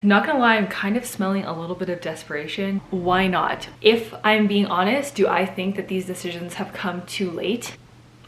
Not gonna lie, I'm kind of smelling a little bit of desperation. Why not? If I'm being honest, do I think that these decisions have come too late?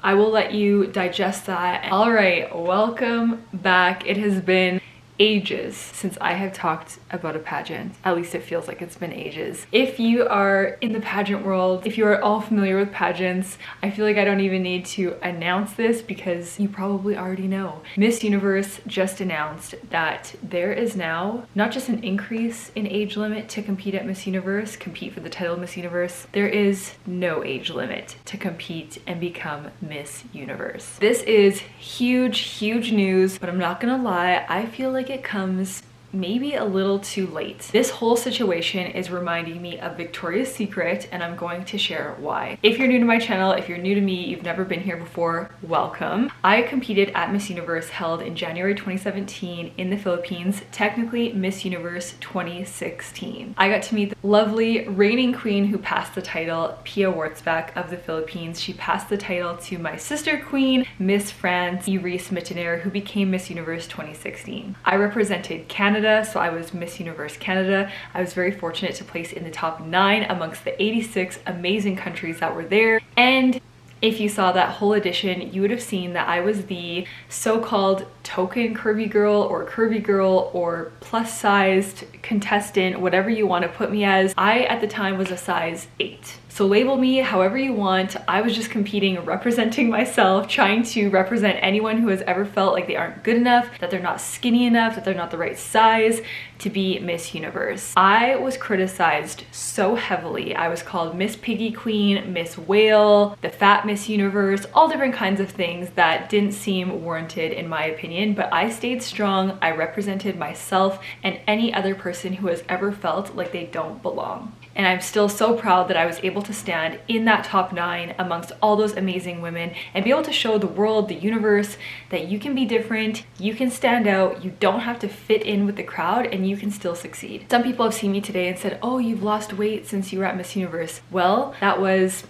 I will let you digest that. All right, welcome back. It has been ages since I have talked about a pageant. At least it feels like it's been ages. If you are in the pageant world, if you are all familiar with pageants, I feel like I don't even need to announce this because you probably already know. Miss Universe just announced that there is now not just an increase in age limit to compete at Miss Universe, compete for the title of Miss Universe, there is no age limit to compete and become Miss Universe. This is huge, huge news, but I'm not gonna lie, I feel like it comes maybe a little too late. This whole situation is reminding me of Victoria's Secret, and I'm going to share why. If you're new to my channel, if you're new to me, you've never been here before, welcome. I competed at Miss Universe held in January 2017 in the Philippines, technically Miss Universe 2016. I got to meet the lovely reigning queen who passed the title, Pia Wurtzbach of the Philippines. She passed the title to my sister queen, Miss France Iris Mittenaere, who became Miss Universe 2016. I represented Canada, so I was Miss Universe Canada. I was very fortunate to place in the top 9 amongst the 86 amazing countries that were there. And if you saw that whole edition, you would have seen that I was the so-called token curvy girl or plus-sized contestant, whatever you want to put me as. I, at the time, was a size 8. So label me however you want. I was just competing, representing myself, trying to represent anyone who has ever felt like they aren't good enough, that they're not skinny enough, that they're not the right size to be Miss Universe. I was criticized so heavily. I was called Miss Piggy Queen, Miss Whale, the Fat Miss Universe, all different kinds of things that didn't seem warranted in my opinion, but I stayed strong. I represented myself and any other person who has ever felt like they don't belong. And I'm still so proud that I was able to stand in that top 9 amongst all those amazing women and be able to show the world, the universe, that you can be different, you can stand out, you don't have to fit in with the crowd, and you can still succeed. Some people have seen me today and said, oh, you've lost weight since you were at Miss Universe. Well, that was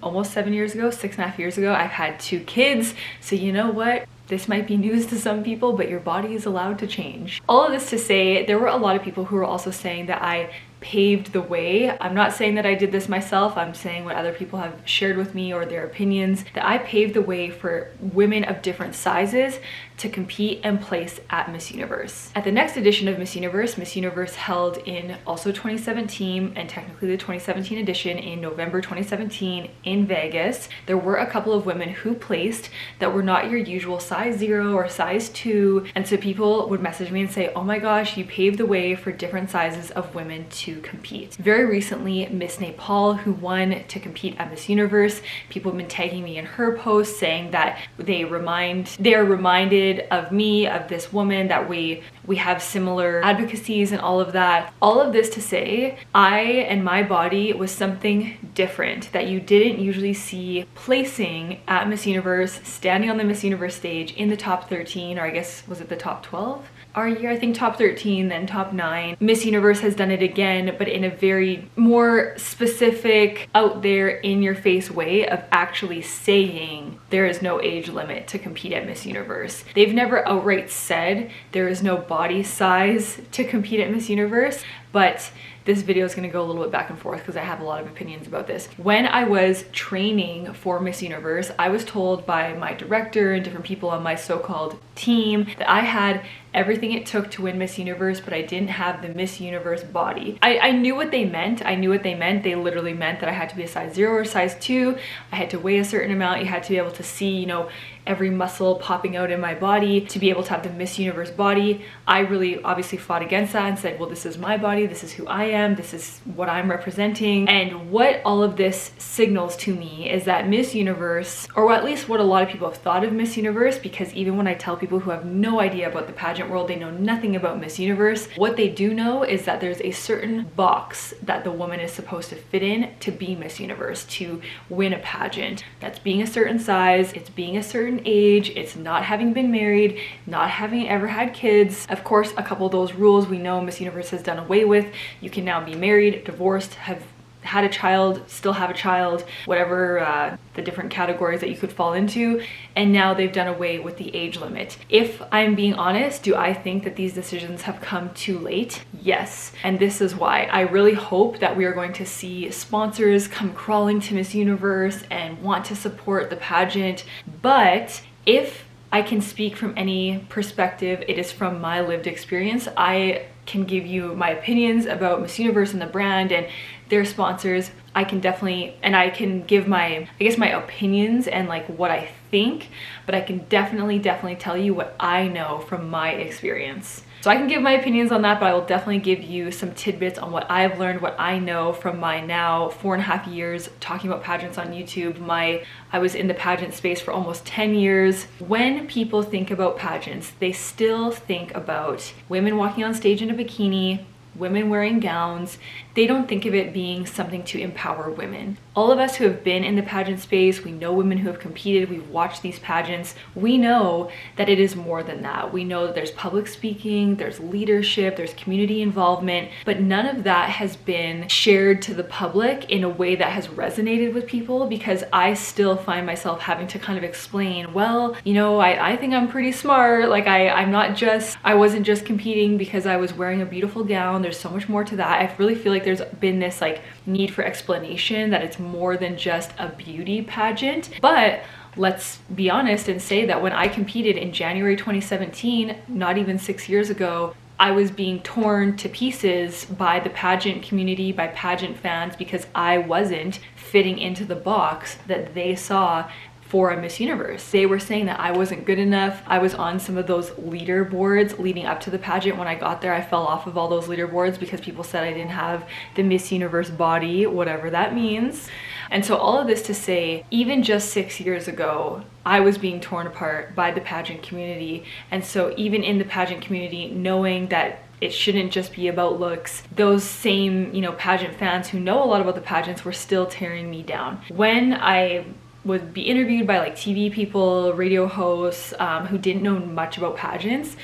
almost 7 years ago, 6.5 years ago. I've had 2 kids, so you know what? This might be news to some people, but your body is allowed to change. All of this to say, there were a lot of people who were also saying that I paved the way. I'm not saying that I did this myself. I'm saying what other people have shared with me or their opinions, that I paved the way for women of different sizes to compete and place at Miss Universe. At the next edition of Miss Universe held in also 2017 and technically the 2017 edition in November 2017 in Vegas, there were a couple of women who placed that were not your usual size 0 or size 2, and so people would message me and say, oh my gosh, you paved the way for different sizes of women to compete. Very recently, Miss Nepal, who won to compete at Miss Universe, people have been tagging me in her posts saying that they are reminded of me, of this woman, that we have similar advocacies and all of that. All of this to say, I and my body was something different that you didn't usually see placing at Miss Universe, standing on the Miss Universe stage in the top 13, or I guess, was it the top 12? Our year, I think top 13, then top 9. Miss Universe has done it again, but in a very more specific, out there, in your face way of actually saying there is no age limit to compete at Miss Universe. They've never outright said there is no body size to compete at Miss Universe, but this video is going to go a little bit back and forth because I have a lot of opinions about this. When I was training for Miss Universe, I was told by my director and different people on my so-called team that I had everything it took to win Miss Universe, but I didn't have the Miss Universe body. I knew what they meant. They literally meant that I had to be a size 0 or size 2. I had to weigh a certain amount. You had to be able to see, you know, every muscle popping out in my body to be able to have the Miss Universe body. I really obviously fought against that and said, well, this is my body, this is who I am, this is what I'm representing. And what all of this signals to me is that Miss Universe, or at least what a lot of people have thought of Miss Universe, because even when I tell people who have no idea about the pageant world, they know nothing about Miss Universe, what they do know is that there's a certain box that the woman is supposed to fit in to be Miss Universe, to win a pageant. That's being a certain size, it's being a certain age, it's not having been married, not having ever had kids. Of course, a couple of those rules we know Miss Universe has done away with. You can now be married, divorced, have had a child, still have a child, whatever the different categories that you could fall into, and now they've done away with the age limit. If I'm being honest, do I think that these decisions have come too late? Yes, and this is why. I really hope that we are going to see sponsors come crawling to Miss Universe and want to support the pageant, but if I can speak from any perspective, it is from my lived experience. I can give you my opinions about Miss Universe and the brand and their sponsors. I can definitely, and I can give my, I guess, my opinions and like what I think, but I can definitely tell you what I know from my experience. So I can give my opinions on that, but I will definitely give you some tidbits on what I've learned, what I know from my now 4.5 years talking about pageants on YouTube. I was in the pageant space for almost 10 years. When people think about pageants, they still think about women walking on stage in a bikini, women wearing gowns. They don't think of it being something to empower women. All of us who have been in the pageant space, we know women who have competed, we've watched these pageants, we know that it is more than that. We know that there's public speaking, there's leadership, there's community involvement, but none of that has been shared to the public in a way that has resonated with people, because I still find myself having to kind of explain, well, you know, I think I'm pretty smart. Like I wasn't just competing because I was wearing a beautiful gown. There's so much more to that. I really feel like there's been this like need for explanation that it's more than just a beauty pageant. But let's be honest and say that when I competed in January 2017, not even 6 years ago, I was being torn to pieces by the pageant community, by pageant fans, because I wasn't fitting into the box that they saw for a Miss Universe. They were saying that I wasn't good enough. I was on some of those leaderboards leading up to the pageant. When I got there, I fell off of all those leaderboards because people said I didn't have the Miss Universe body, whatever that means. And so all of this to say, even just 6 years ago, I was being torn apart by the pageant community. And so even in the pageant community, knowing that it shouldn't just be about looks, those same, you know, pageant fans who know a lot about the pageants were still tearing me down. When I would be interviewed by like TV people, radio hosts who didn't know much about pageants,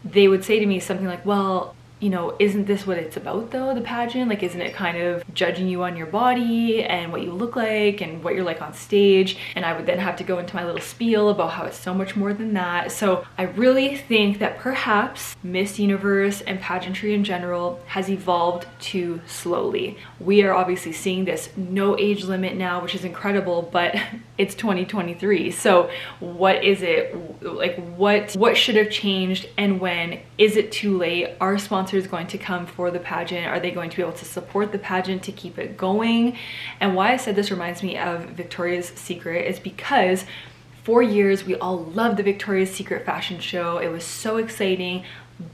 they would say to me something like, well, you know, isn't this what it's about though, the pageant? Like, isn't it kind of judging you on your body and what you look like and what you're like on stage? And I would then have to go into my little spiel about how it's so much more than that. So I really think that perhaps Miss Universe and pageantry in general has evolved too slowly. We are obviously seeing this no age limit now, which is incredible, but it's 2023. So what is it? Like what should have changed, and when? Is it too late? Are sponsors going to come for the pageant? Are they going to be able to support the pageant to keep it going? And why I said this reminds me of Victoria's Secret is because for years we all loved the Victoria's Secret fashion show. It was so exciting,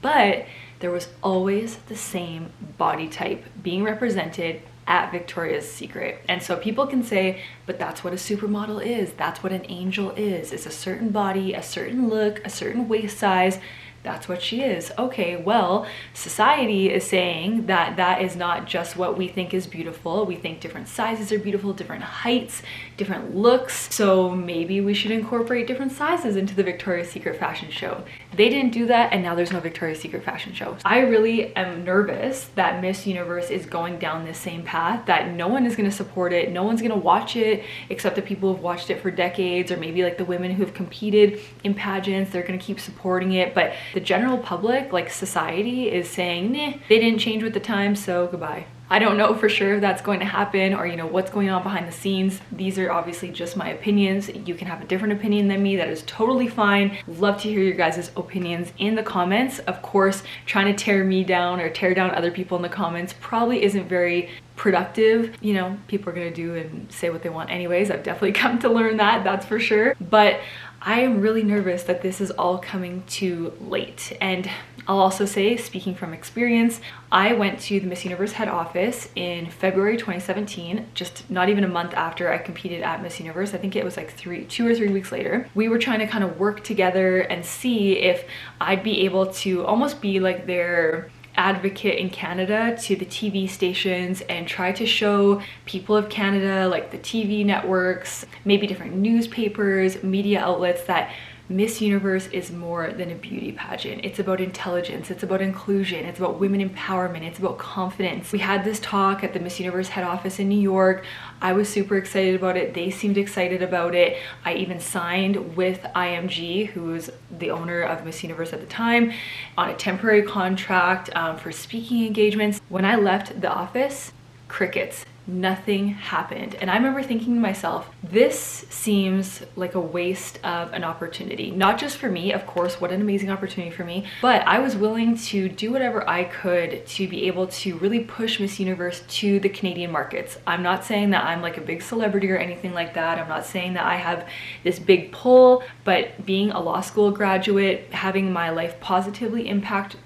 but there was always the same body type being represented at Victoria's Secret. And so people can say, but that's what a supermodel is. That's what an angel is. It's a certain body, a certain look, a certain waist size. That's what she is. Okay, well, society is saying that that is not just what we think is beautiful. We think different sizes are beautiful, different heights, different looks. So maybe we should incorporate different sizes into the Victoria's Secret fashion show. They didn't do that, and now there's no Victoria's Secret fashion show. I really am nervous that Miss Universe is going down this same path, that no one is going to support it, no one's going to watch it except the people who've watched it for decades, or maybe like the women who have competed in pageants, they're going to keep supporting it. But the general public, like society, is saying, nah, they didn't change with the times, so goodbye. I don't know for sure if that's going to happen, or, you know, what's going on behind the scenes. These are obviously just my opinions. You can have a different opinion than me. That is totally fine. Love to hear your guys' opinions in the comments. Of course, trying to tear me down or tear down other people in the comments probably isn't very productive. You know, people are gonna do and say what they want anyways. I've definitely come to learn that, that's for sure. But I am really nervous that this is all coming too late. And I'll also say, speaking from experience, I went to the Miss Universe head office in February 2017, just not even a month after I competed at Miss Universe. I think it was like 2 or 3 weeks later. We were trying to kind of work together and see if I'd be able to almost be like their advocate in Canada to the TV stations and try to show people of Canada, like the TV networks, maybe different newspapers, media outlets, that Miss Universe is more than a beauty pageant. It's about intelligence, it's about inclusion, it's about women empowerment, it's about confidence. We had this talk at the Miss Universe head office in New York. I was super excited about it. They seemed excited about it. I even signed with IMG, who was the owner of Miss Universe at the time, on a temporary contract for speaking engagements. When I left the office, crickets. Nothing happened. And I remember thinking to myself, this seems like a waste of an opportunity. Not just for me, of course, what an amazing opportunity for me, but I was willing to do whatever I could to be able to really push Miss Universe to the Canadian markets. I'm not saying that I'm like a big celebrity or anything like that. I'm not saying that I have this big pull, but being a law school graduate, having my life positively impacted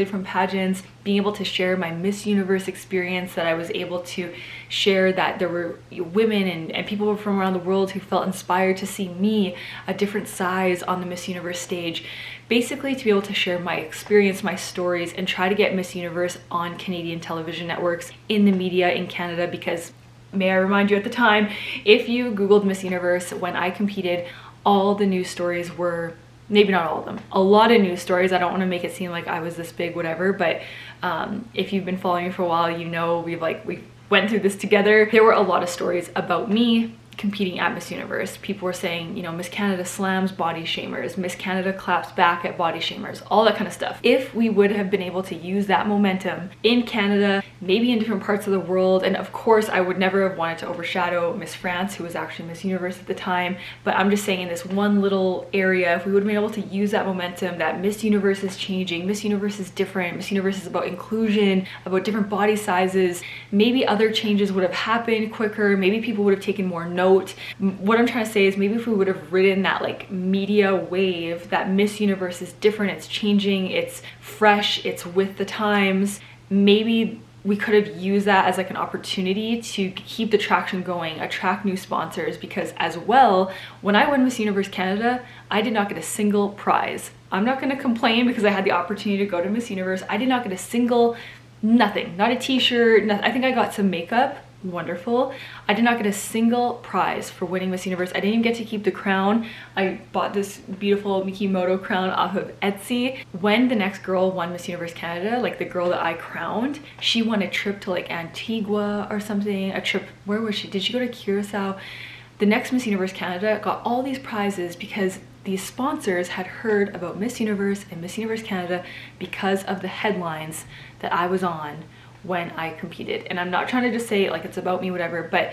from pageants, being able to share my Miss Universe experience, that I was able to share that there were women and people from around the world who felt inspired to see me a different size on the Miss Universe stage. Basically to be able to share my experience, my stories, and try to get Miss Universe on Canadian television networks, in the media in Canada, because may I remind you, at the time, if you Googled Miss Universe when I competed, all the news stories were, maybe not all of them, a lot of news stories. I don't want to make it seem like I was this big whatever, but if you've been following me for a while, you know we went through this together. There were a lot of stories about me competing at Miss Universe. People were saying, you know, Miss Canada slams body shamers, Miss Canada claps back at body shamers, all that kind of stuff. If we would have been able to use that momentum in Canada, maybe in different parts of the world, and of course I would never have wanted to overshadow Miss France, who was actually Miss Universe at the time, but I'm just saying in this one little area, if we would have been able to use that momentum, that Miss Universe is changing, Miss Universe is different, Miss Universe is about inclusion, about different body sizes, maybe other changes would have happened quicker, maybe people would have taken more note. What I'm trying to say is, maybe if we would have ridden that like media wave that Miss Universe is different, it's changing, it's fresh, it's with the times, maybe we could have used that as like an opportunity to keep the traction going, attract new sponsors, because as well, when I won Miss Universe Canada, I did not get a single prize. I'm not gonna complain because I had the opportunity to go to Miss Universe. I did not get a single, nothing, not a t-shirt, I think I got some makeup, wonderful. I did not get a single prize for winning Miss Universe. I didn't even get to keep the crown. I bought this beautiful Mikimoto crown off of Etsy. When the next girl won Miss Universe Canada, like the girl that I crowned, she won a trip to like Antigua or something, a trip, where was she? Did she go to Curacao? The next Miss Universe Canada got all these prizes because these sponsors had heard about Miss Universe and Miss Universe Canada because of the headlines that I was on when I competed. And I'm not trying to just say like it's about me, whatever, but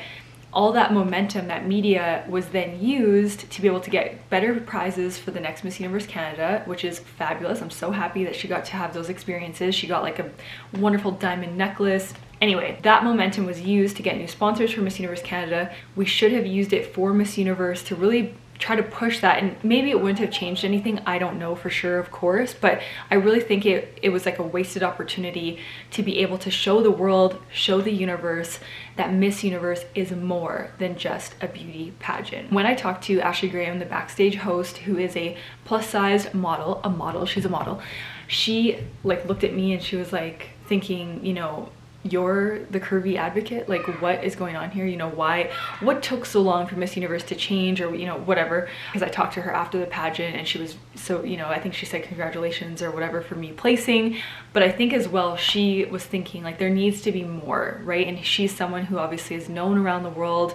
all that momentum, that media was then used to be able to get better prizes for the next Miss Universe Canada, which is fabulous. I'm so happy that she got to have those experiences. She got like a wonderful diamond necklace. Anyway, that momentum was used to get new sponsors for Miss Universe Canada. We should have used it for Miss Universe to really try to push that, and maybe it wouldn't have changed anything, I don't know for sure, of course, but I really think it was like a wasted opportunity to be able to show the world, show the universe that Miss Universe is more than just a beauty pageant. When I talked to Ashley Graham, the backstage host, who is a plus-sized model, she's a model, she like looked at me and she was like thinking, you know, you're the curvy advocate, like what is going on here, you know, what took so long for Miss Universe to change, or you know, whatever. Because I talked to her after the pageant and she was so, you know, I think she said congratulations or whatever for me placing, but I think as well she was thinking like there needs to be more, right? And she's someone who obviously is known around the world.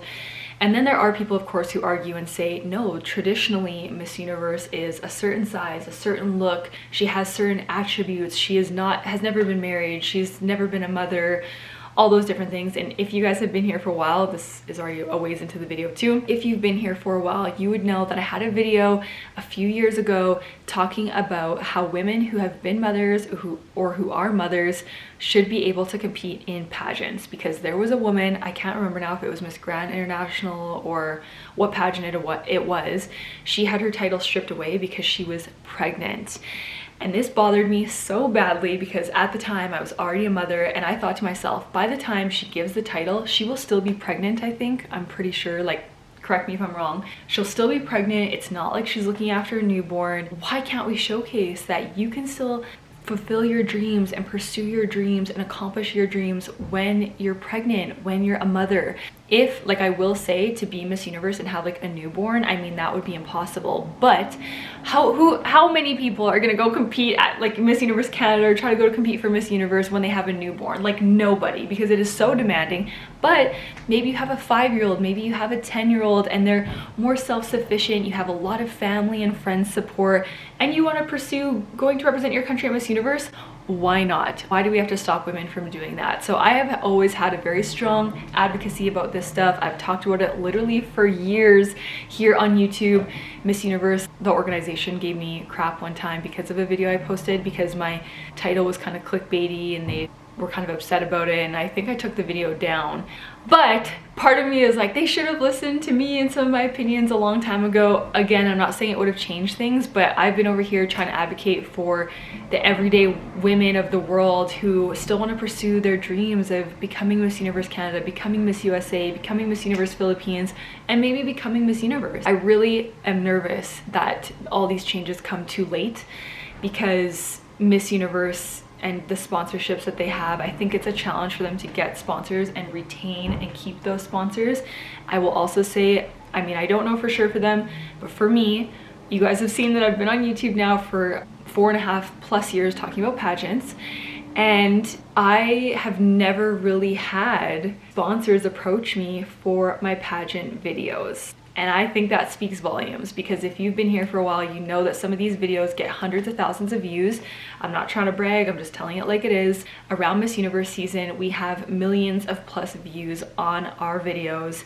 And then there are people, of course, who argue and say, no, traditionally Miss Universe is a certain size, a certain look, she has certain attributes, she has never been married, she's never been a mother, all those different things. And if you guys have been here for a while, this is already a ways into the video too. If you've been here for a while, you would know that I had a video a few years ago talking about how women who have been mothers or who are mothers should be able to compete in pageants, because there was a woman, I can't remember now if it was Miss Grand International or what pageant it was, she had her title stripped away because she was pregnant. And this bothered me so badly because at the time I was already a mother, and I thought to myself, by the time she gives the title, she will still be pregnant, I think. I'm pretty sure, like, correct me if I'm wrong. She'll still be pregnant. It's not like she's looking after a newborn. Why can't we showcase that you can still fulfill your dreams and pursue your dreams and accomplish your dreams when you're pregnant, when you're a mother? If, like, I will say, to be Miss Universe and have like a newborn, I mean, that would be impossible. But how many people are gonna go compete at like Miss Universe Canada or try to go to compete for Miss Universe when they have a newborn? Like, nobody, because it is so demanding. But maybe you have a 5-year-old, maybe you have a 10-year-old, and they're more self-sufficient, you have a lot of family and friends support, and you want to pursue going to represent your country at Miss Universe. Why not? Why do we have to stop women from doing that? So I have always had a very strong advocacy about this stuff. I've talked about it literally for years here on YouTube. Miss Universe, the organization, gave me crap one time because of a video I posted, because my title was kind of clickbaity and they were kind of upset about it, and I think I took the video down. But part of me is like, they should have listened to me and some of my opinions a long time ago. Again, I'm not saying it would have changed things, but I've been over here trying to advocate for the everyday women of the world who still want to pursue their dreams of becoming Miss Universe Canada, becoming Miss USA, becoming Miss Universe Philippines, and maybe becoming Miss Universe. I really am nervous that all these changes come too late, because Miss Universe and the sponsorships that they have, I think it's a challenge for them to get sponsors and retain and keep those sponsors. I will also say, I mean, I don't know for sure for them, but for me, you guys have seen that I've been on YouTube now for 4.5+ years talking about pageants, and I have never really had sponsors approach me for my pageant videos. And I think that speaks volumes, because if you've been here for a while, you know that some of these videos get hundreds of thousands of views. I'm not trying to brag, I'm just telling it like it is. Around Miss Universe season, we have millions of plus views on our videos,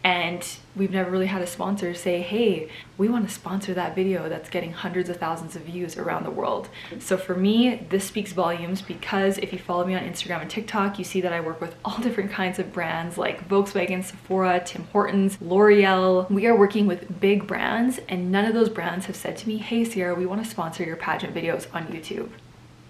and we've never really had a sponsor say, hey, we want to sponsor that video that's getting hundreds of thousands of views around the world. So for me, this speaks volumes, because if you follow me on Instagram and TikTok, you see that I work with all different kinds of brands like Volkswagen, Sephora, Tim Hortons, L'Oreal. We are working with big brands, and none of those brands have said to me, hey Sierra, we want to sponsor your pageant videos on YouTube.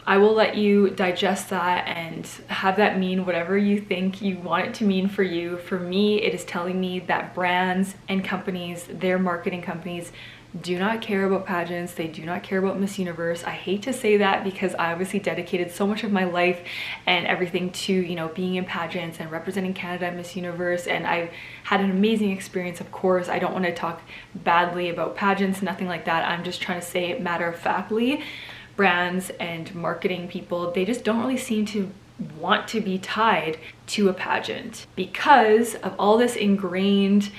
I will let you digest that and have that mean whatever you think you want it to mean for you. For me, it is telling me that brands and companies, their marketing companies, do not care about pageants. They do not care about Miss Universe. I hate to say that, because I obviously dedicated so much of my life and everything to, you know, being in pageants and representing Canada at Miss Universe, and I've had an amazing experience, of course. I don't want to talk badly about pageants, nothing like that. I'm just trying to say it matter-of-factly. Brands and marketing people, they just don't really seem to want to be tied to a pageant because of all this ingrained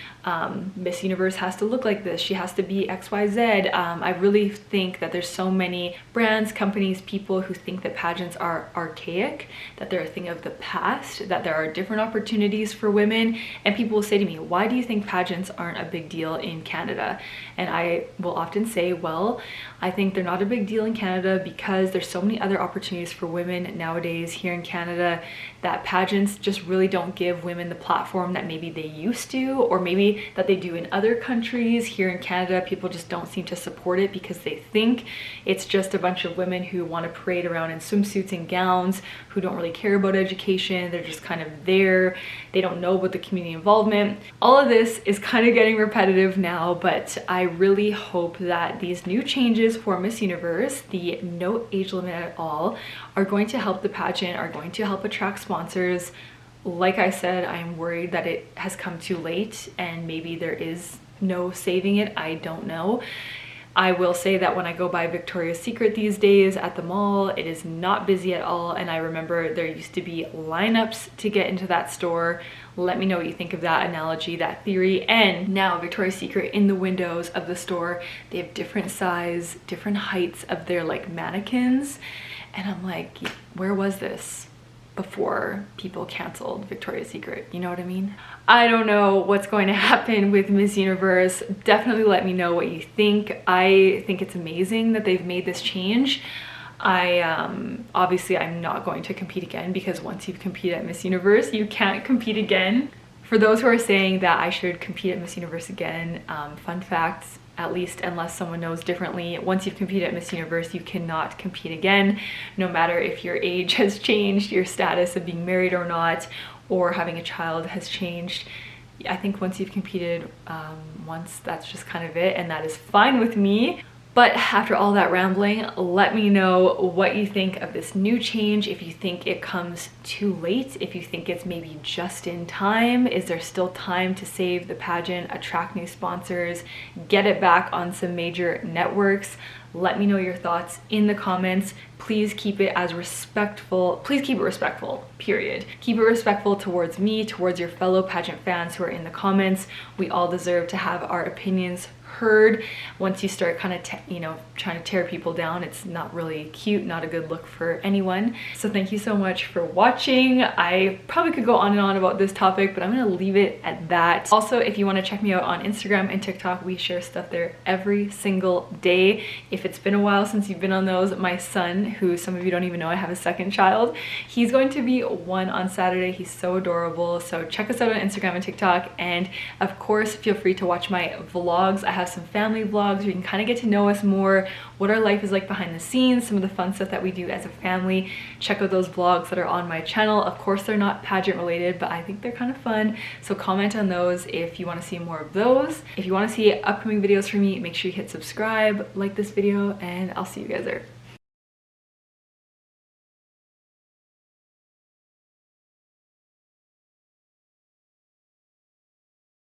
Miss Universe has to look like this, she has to be XYZ. I really think that there's so many brands, companies, people who think that pageants are archaic, that they're a thing of the past, that there are different opportunities for women. And people will say to me, why do you think pageants aren't a big deal in Canada? And I will often say, well, I think they're not a big deal in Canada because there's so many other opportunities for women nowadays here in Canada, that pageants just really don't give women the platform that maybe they used to, or maybe that they do in other countries. Here in Canada, people just don't seem to support it because they think it's just a bunch of women who want to parade around in swimsuits and gowns, who don't really care about education. They're just kind of there. They don't know about the community involvement. All of this is kind of getting repetitive now, but I really hope that these new changes for Miss Universe, the no age limit at all, are going to help the pageant, are going to help attract sponsors. Like I said, I'm worried that it has come too late and maybe there is no saving it. I don't know. I will say that when I go by Victoria's Secret these days at the mall, it is not busy at all, and I remember there used to be lineups to get into that store. Let me know what you think of that analogy, that theory. And now Victoria's Secret, in the windows of the store, they have different size, different heights of their like mannequins, and I'm like, where was this before people canceled Victoria's Secret? You know what I mean? I don't know what's going to happen with Miss Universe. Definitely let me know what you think. I think it's amazing that they've made this change. Obviously I'm not going to compete again, because once you've competed at Miss Universe, you can't compete again. For those who are saying that I should compete at Miss Universe again, fun facts, at least unless someone knows differently, once you've competed at Miss Universe, you cannot compete again, no matter if your age has changed, your status of being married or not, or having a child has changed. I think once you've competed once, that's just kind of it, and that is fine with me. But after all that rambling, let me know what you think of this new change, if you think it comes too late, if you think it's maybe just in time. Is there still time to save the pageant, attract new sponsors, get it back on some major networks? Let me know your thoughts in the comments. Please keep it as respectful. Please keep it respectful, period. Keep it respectful towards me, towards your fellow pageant fans who are in the comments. We all deserve to have our opinions heard. Once you start kind of trying to tear people down, it's not really cute, not a good look for anyone. So thank you so much for watching. I probably could go on and on about this topic, but I'm gonna leave it at that. Also, if you want to check me out on Instagram and TikTok, we share stuff there every single day. If it's been a while since you've been on those, my son, who some of you don't even know I have a second child, he's going to be 1 on Saturday. He's so adorable. So check us out on Instagram and TikTok, and of course feel free to watch my vlogs. I have some family vlogs where you can kind of get to know us more, what our life is like behind the scenes, some of the fun stuff that we do as a family. Check out those vlogs that are on my channel. Of course they're not pageant related, but I think they're kind of fun, so comment on those if you want to see more of those. If you want to see upcoming videos from me, make sure you hit subscribe, like this video, and I'll see you guys there.